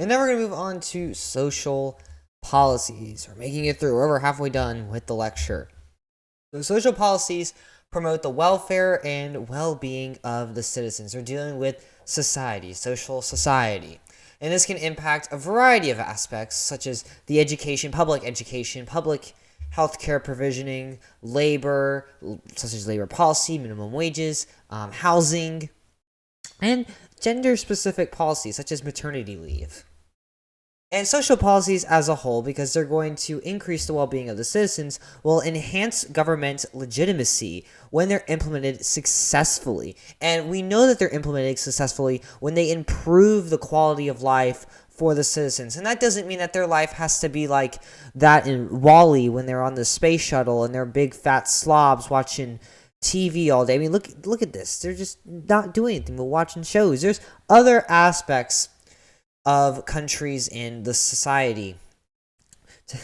And then we're going to move on to social policies. We're making it through. We're over halfway done with the lecture. So social policies promote the welfare and well-being of the citizens. They're dealing with society, social society. And this can impact a variety of aspects, such as the education, public healthcare provisioning, labor, such as labor policy, minimum wages, housing, and gender-specific policies, such as maternity leave. And social policies as a whole, because they're going to increase the well-being of the citizens, will enhance government legitimacy when they're implemented successfully. And we know that they're implemented successfully when they improve the quality of life for the citizens. And that doesn't mean that their life has to be like that in WALL-E when they're on the space shuttle and they're big fat slobs watching TV all day. I mean, look at this. They're just not doing anything but watching shows. There's other aspects of countries in the society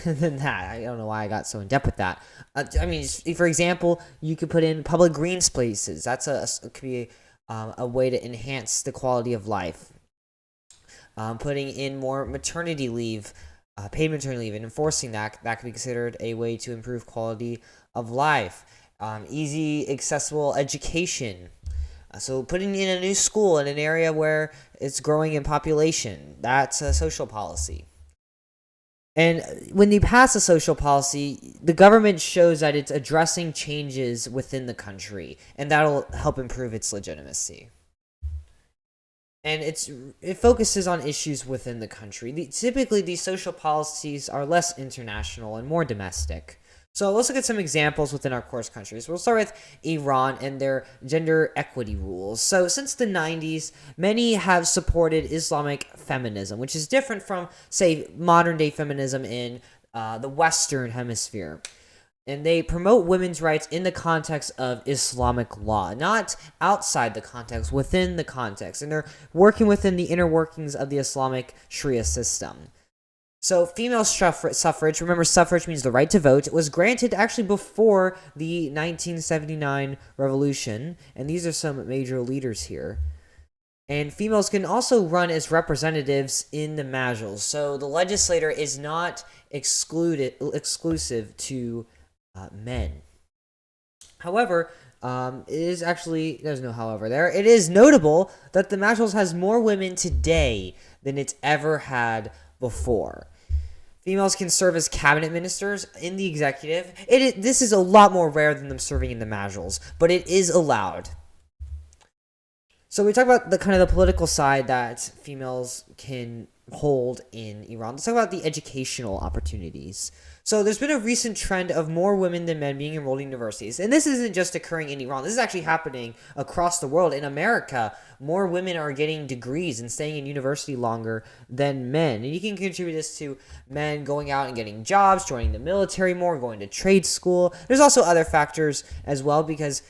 than that. I don't know why I got so in depth with that. I mean, for example, you could put in public green spaces. That's could be a way to enhance the quality of life. Putting in more maternity leave, paid maternity leave, and enforcing that could be considered a way to improve quality of life. Easy, accessible education. So putting in a new school in an area where it's growing in population, that's a social policy. And when you pass a social policy, the government shows that it's addressing changes within the country, and that'll help improve its legitimacy. And it focuses on issues within the country. Typically, these social policies are less international and more domestic. So let's look at some examples within our course countries. We'll start with Iran and their gender equity rules. So since the 90s, many have supported Islamic feminism, which is different from, say, modern-day feminism in the Western Hemisphere. And they promote women's rights in the context of Islamic law, not outside the context, within the context. And they're working within the inner workings of the Islamic Sharia system. So female suffrage, remember suffrage means the right to vote, was granted actually before the 1979 revolution, and these are some major leaders here. And females can also run as representatives in the majlis, so the legislator is not exclusive to men. However, it is actually, there's no however there, it is notable that the majlis has more women today than it's ever had before. Females can serve as cabinet ministers in the executive. This is a lot more rare than them serving in the majlis, but it is allowed. So we talk about the kind of the political side that females can hold in Iran. Let's talk about the educational opportunities. So there's been a recent trend of more women than men being enrolled in universities. And this isn't just occurring in Iran. This is actually happening across the world. In America, more women are getting degrees and staying in university longer than men. And you can contribute this to men going out and getting jobs, joining the military more, going to trade school. There's also other factors as well, because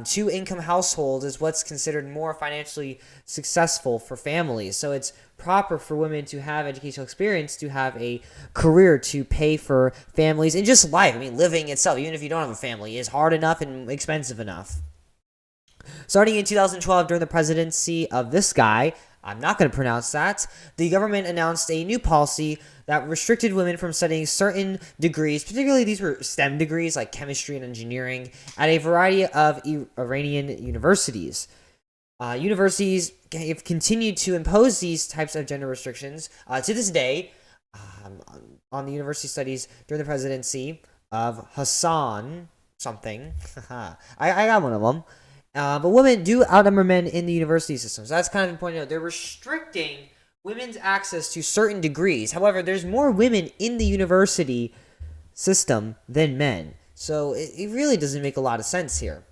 two-income households is what's considered more financially successful for families. So it's proper for women to have educational experience, to have a career, to pay for families, and just life. I mean, living itself, even if you don't have a family, is hard enough and expensive enough. Starting in 2012, during the presidency of this guy, I'm not going to pronounce that, the government announced a new policy that restricted women from studying certain degrees, particularly these were STEM degrees like chemistry and engineering, at a variety of Iranian universities. Universities have continued to impose these types of gender restrictions to this day on the university studies during the presidency of Hassan something. I got one of them. But women do outnumber men in the university system. So that's kind of important to note. They're restricting women's access to certain degrees. However, there's more women in the university system than men. So it really doesn't make a lot of sense here.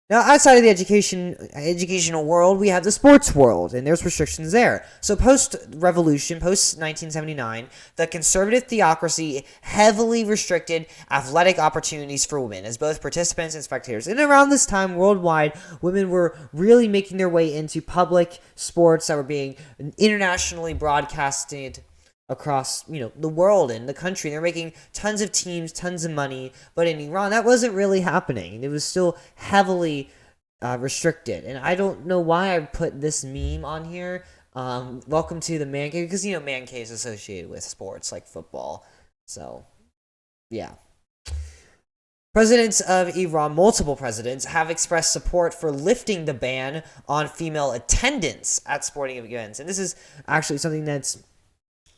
Now, outside of the educational world, we have the sports world, and there's restrictions there. So post-revolution, post-1979, the conservative theocracy heavily restricted athletic opportunities for women as both participants and spectators. And around this time, worldwide, women were really making their way into public sports that were being internationally broadcasted across, the world and the country. They're making tons of teams, tons of money, but in Iran, that wasn't really happening. It was still heavily restricted, and I don't know why I put this meme on here. Welcome to the man cave, because man cave is associated with sports like football. So, yeah. Presidents of Iran, multiple presidents, have expressed support for lifting the ban on female attendance at sporting events. And this is actually something that's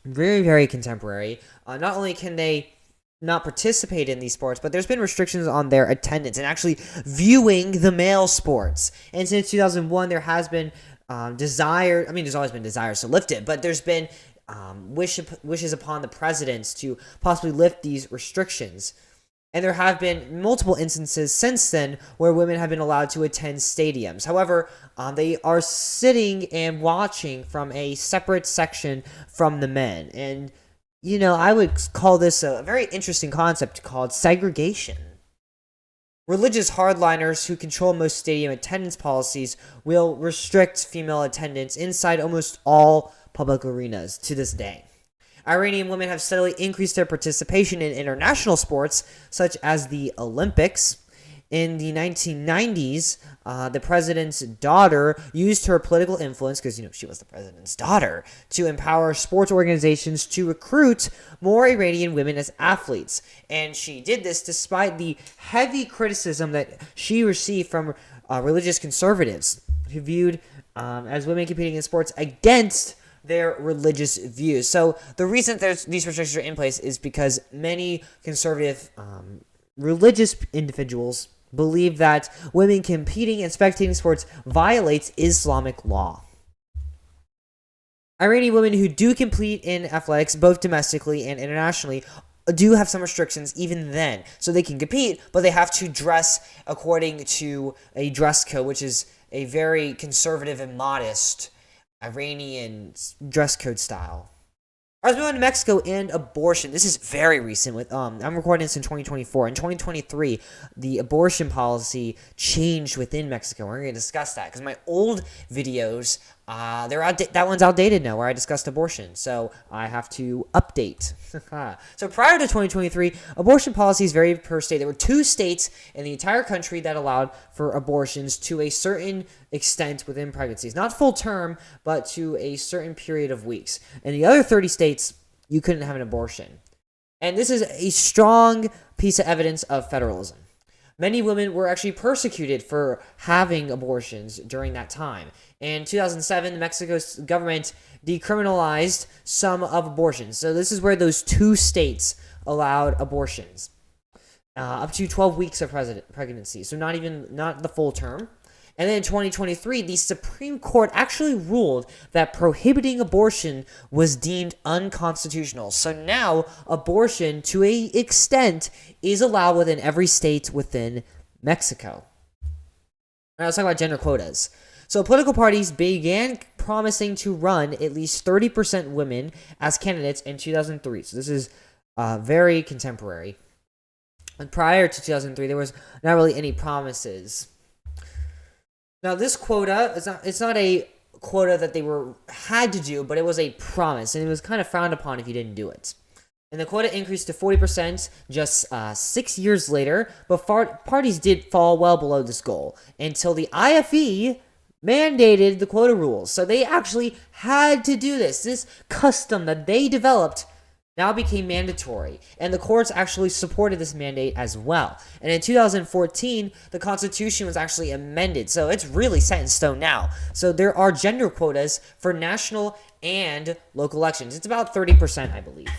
very, very contemporary. Not only can they not participate in these sports, but there's been restrictions on their attendance and actually viewing the male sports. And since 2001, there has been desire. I mean, there's always been desires to lift it, but there's been wishes upon the presidents to possibly lift these restrictions. And there have been multiple instances since then where women have been allowed to attend stadiums. However, they are sitting and watching from a separate section from the men. And, I would call this a very interesting concept called segregation. Religious hardliners who control most stadium attendance policies will restrict female attendance inside almost all public arenas to this day. Iranian women have steadily increased their participation in international sports, such as the Olympics. In the 1990s, the president's daughter used her political influence, because, she was the president's daughter, to empower sports organizations to recruit more Iranian women as athletes. And she did this despite the heavy criticism that she received from religious conservatives who viewed as women competing in sports against their religious views. So the reason these restrictions are in place is because many conservative religious individuals believe that women competing and spectating sports violates Islamic law. Iranian women who do compete in athletics, both domestically and internationally, do have some restrictions even then. So they can compete, but they have to dress according to a dress code, which is a very conservative and modest Iranian dress code style. Let's move on to Mexico and abortion. This is very recent. I'm recording this in 2024. In 2023, the abortion policy changed within Mexico. We're going to discuss that because my old videos, that one's outdated now, where I discussed abortion. So I have to update. So prior to 2023, abortion policies varied per state. There were 2 states in the entire country that allowed for abortions to a certain extent within pregnancies. Not full term, but to a certain period of weeks. In the other 30 states, you couldn't have an abortion. And this is a strong piece of evidence of federalism. Many women were actually persecuted for having abortions during that time. In 2007, Mexico's government decriminalized some of abortions. So this is where those 2 states allowed abortions. Up to 12 weeks of pregnancy. So not the full term. And then in 2023, the Supreme Court actually ruled that prohibiting abortion was deemed unconstitutional. So now abortion, to an extent, is allowed within every state within Mexico. All right, let's talk about gender quotas. So political parties began promising to run at least 30% women as candidates in 2003. So this is very contemporary. And prior to 2003, there was not really any promises. Now, this quota, it's not a quota that they had to do, but it was a promise, and it was kind of frowned upon if you didn't do it. And the quota increased to 40% just 6 years later, but parties did fall well below this goal until the IFE mandated the quota rules. So they actually had to do this. This custom that they developed now became mandatory, and the courts actually supported this mandate as well. And in 2014, the Constitution was actually amended, so it's really set in stone now. So there are gender quotas for national and local elections. It's about 30%, I believe.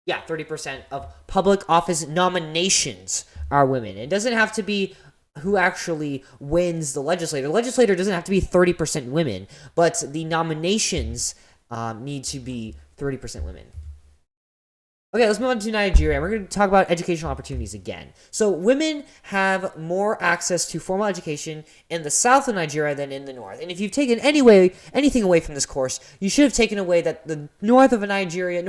Yeah, 30% of public office nominations are women. It doesn't have to be who actually wins the legislator. The legislator doesn't have to be 30% women, but the nominations need to be 30% women. Okay, let's move on to Nigeria. We're going to talk about educational opportunities again. So women have more access to formal education in the south of Nigeria than in the north. And if you've taken anything away from this course, you should have taken away that the northern Nigeria,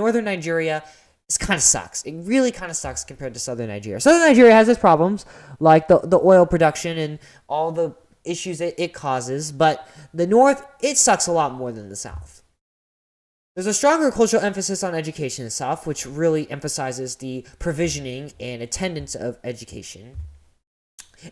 kind of sucks. It really kind of sucks compared to southern Nigeria. Southern Nigeria has its problems, like the oil production and all the issues that it causes. But the north, it sucks a lot more than the south. There's a stronger cultural emphasis on education in the South, which really emphasizes the provisioning and attendance of education.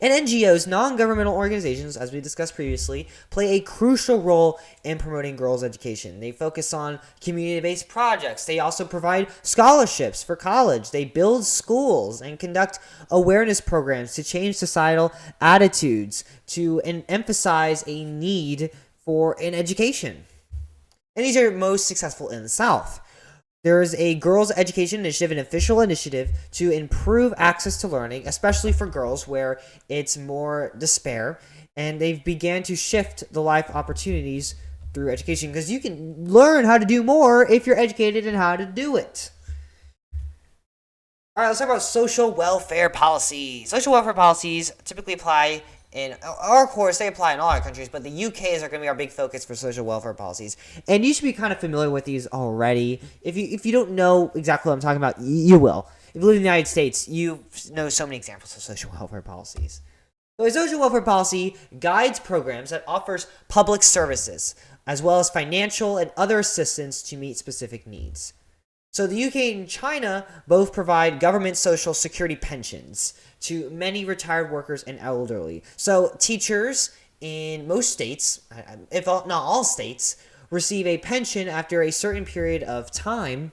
And NGOs, non-governmental organizations, as we discussed previously, play a crucial role in promoting girls' education. They focus on community-based projects. They also provide scholarships for college. They build schools and conduct awareness programs to change societal attitudes, to emphasize a need for an education. And these are most successful in the South. There is a girls' education initiative, an official initiative to improve access to learning, especially for girls where it's more despair. And they've began to shift the life opportunities through education, because you can learn how to do more if you're educated in how to do it. All right, let's talk about social welfare policies. Social welfare policies typically apply in, or of course, they apply in all our countries, but the UK is going to be our big focus for social welfare policies. And you should be kind of familiar with these already. If you don't know exactly what I'm talking about, you will. If you live in the United States, you know so many examples of social welfare policies. So a social welfare policy guides programs that offers public services, as well as financial and other assistance to meet specific needs. So the UK and China both provide government social security pensions to many retired workers and elderly. So teachers in most states, if not all states, receive a pension after a certain period of time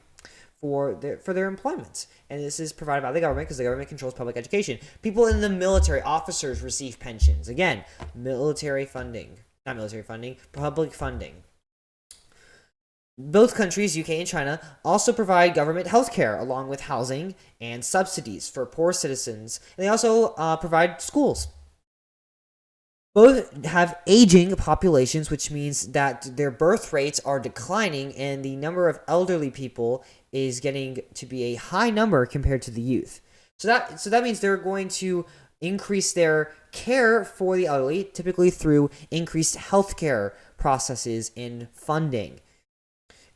for their employment. And this is provided by the government because the government controls public education. People in the military, officers, receive pensions. Again, public funding. Both countries, UK and China, also provide government health care along with housing and subsidies for poor citizens. And they also provide schools. Both have aging populations, which means that their birth rates are declining and the number of elderly people is getting to be a high number compared to the youth. So that means they're going to increase their care for the elderly, typically through increased healthcare processes and funding.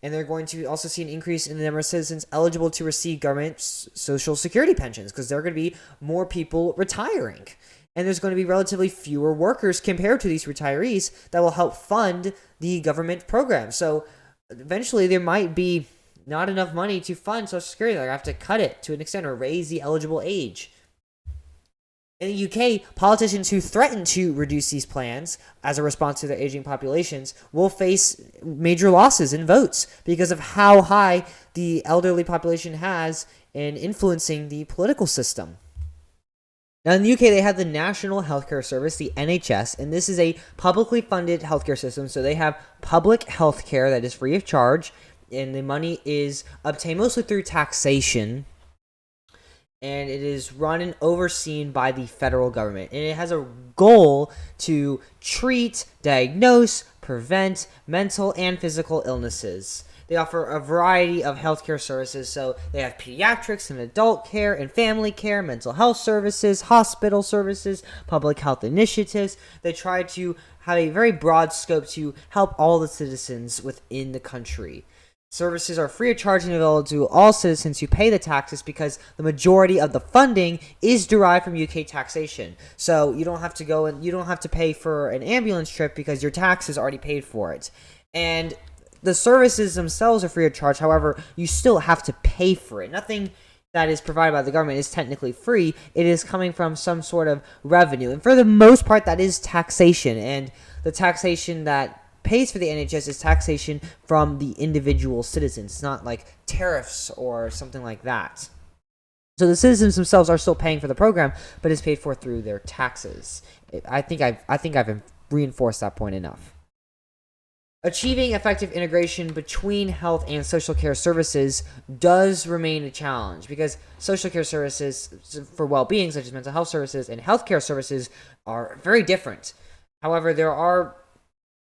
And they're going to also see an increase in the number of citizens eligible to receive government social security pensions, because there are going to be more people retiring. And there's going to be relatively fewer workers compared to these retirees that will help fund the government program. So eventually there might be not enough money to fund Social Security. They're going to have to cut it to an extent or raise the eligible age. In the UK, politicians who threaten to reduce these plans as a response to their aging populations will face major losses in votes because of how high the elderly population has in influencing the political system. Now, in the UK, they have the National Healthcare Service, the NHS, and this is a publicly funded healthcare system. So they have public healthcare that is free of charge, and the money is obtained mostly through taxation. And it is run and overseen by the federal government. And it has a goal to treat, diagnose, prevent mental and physical illnesses. They offer a variety of healthcare services. So they have pediatrics and adult care and family care, mental health services, hospital services, public health initiatives. They try to have a very broad scope to help all the citizens within the country. Services are free of charge and available to all citizens who pay the taxes, because the majority of the funding is derived from UK taxation. So you don't have to go and you don't have to pay for an ambulance trip because your taxes already paid for it. And the services themselves are free of charge. However, you still have to pay for it. Nothing that is provided by the government is technically free. It is coming from some sort of revenue. And for the most part, that is taxation. And the taxation that pays for the NHS is taxation from the individual citizens. It's not like tariffs or something like that. So the citizens themselves are still paying for the program, but it's paid for through their taxes. I think I've reinforced that point enough. Achieving effective integration between health and social care services does remain a challenge, because social care services for well-being, such as mental health services, and healthcare services are very different. However, there are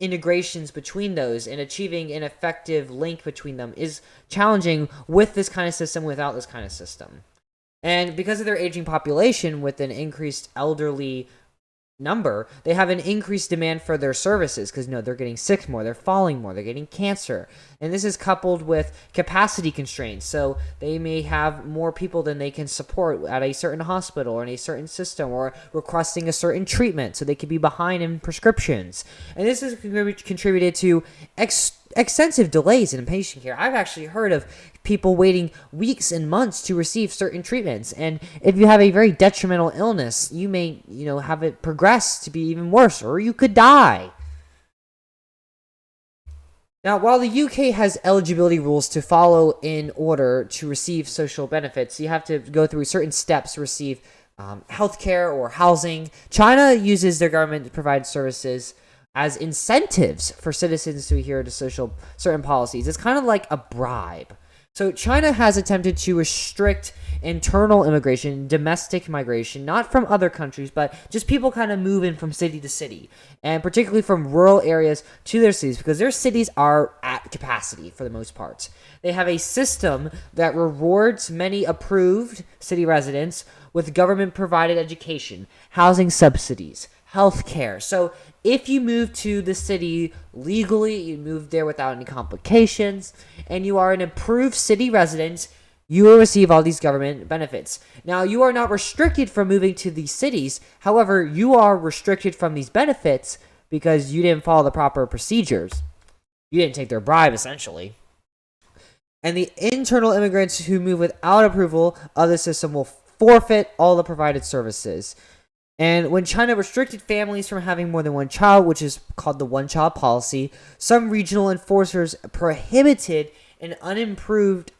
integrations between those, and achieving an effective link between them is challenging with this kind of system, without this kind of system. And because of their aging population with an increased elderly number, they have an increased demand for their services, because they're getting sick more, they're falling more, they're getting cancer. And this is coupled with capacity constraints. So they may have more people than they can support at a certain hospital or in a certain system, or requesting a certain treatment, so they could be behind in prescriptions. And this has contributed to extensive delays in patient care. I've actually heard of people waiting weeks and months to receive certain treatments. And if you have a very detrimental illness, you may, have it progress to be even worse, or you could die. Now, while the UK has eligibility rules to follow in order to receive social benefits, you have to go through certain steps to receive healthcare or housing. China uses their government to provide services as incentives for citizens to adhere to certain policies. It's kind of like a bribe. So China has attempted to restrict internal immigration, domestic migration, not from other countries, but just people kind of moving from city to city, and particularly from rural areas to their cities, because their cities are at capacity for the most part. They have a system that rewards many approved city residents with government-provided education, housing subsidies, healthcare. So if you move to the city legally, you move there without any complications, and you are an approved city resident, you will receive all these government benefits. Now, you are not restricted from moving to these cities. However, you are restricted from these benefits because you didn't follow the proper procedures. You didn't take their bribe, essentially. And the internal immigrants who move without approval of the system will forfeit all the provided services. And when China restricted families from having more than one child, which is called the one-child policy, some regional enforcers prohibited an unimproved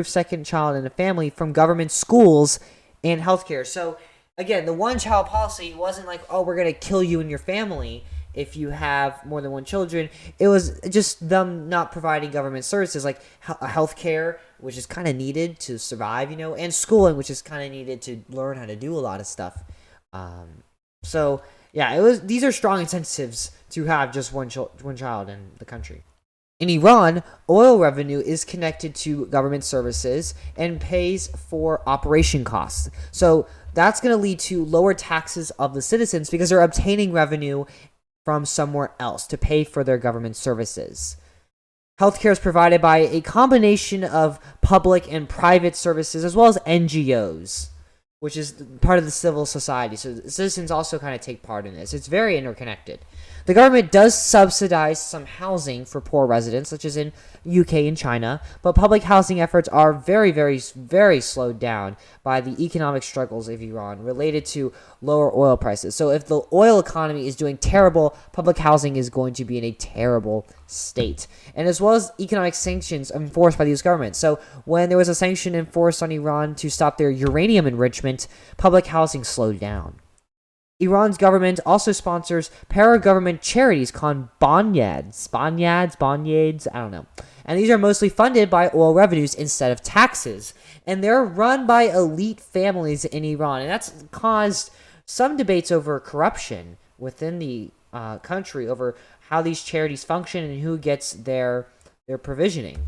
second child in a family from government schools and healthcare. So, again, the one-child policy wasn't like, oh, we're going to kill you and your family if you have more than one children. It was just them not providing government services like healthcare, which is kind of needed to survive, and schooling, which is kind of needed to learn how to do a lot of stuff. These are strong incentives to have just one child in the country. In Iran, oil revenue is connected to government services and pays for operation costs. So that's going to lead to lower taxes of the citizens because they're obtaining revenue from somewhere else to pay for their government services. Healthcare is provided by a combination of public and private services as well as NGOs, which is part of the civil society. So the citizens also kind of take part in this. It's very interconnected. The government does subsidize some housing for poor residents, such as in UK and China, but public housing efforts are very, very, very slowed down by the economic struggles of Iran related to lower oil prices. So if the oil economy is doing terrible, public housing is going to be in a terrible state. And as well as economic sanctions enforced by these governments. So when there was a sanction enforced on Iran to stop their uranium enrichment, public housing slowed down. Iran's government also sponsors para-government charities called bonyads, I don't know. And these are mostly funded by oil revenues instead of taxes. And they're run by elite families in Iran. And that's caused some debates over corruption within the country over how these charities function and who gets their provisioning.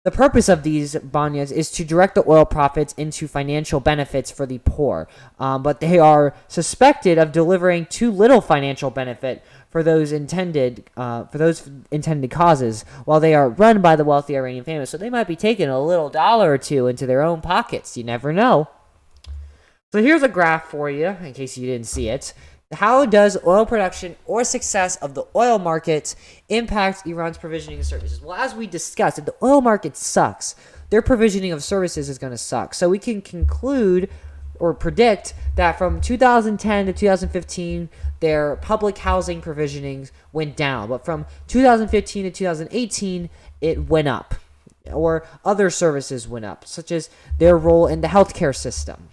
The purpose of these bonyads is to direct the oil profits into financial benefits for the poor, but they are suspected of delivering too little financial benefit for those intended causes, while they are run by the wealthy Iranian families. So they might be taking a little dollar or two into their own pockets. You never know. So here's a graph for you, in case you didn't see it. How does oil production or success of the oil market impact Iran's provisioning of services? Well, as we discussed, if the oil market sucks, their provisioning of services is going to suck. So we can conclude or predict that from 2010 to 2015, their public housing provisionings went down. But from 2015 to 2018, it went up. Or other services went up, such as their role in the healthcare system.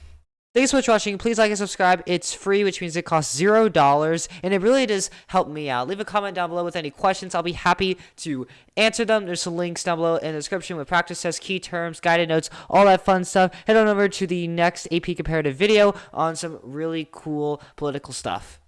Thanks so much for watching. Please like and subscribe. It's free, which means it costs $0, and it really does help me out. Leave a comment down below with any questions. I'll be happy to answer them. There's some links down below in the description with practice tests, key terms, guided notes, all that fun stuff. Head on over to the next AP Comparative video on some really cool political stuff.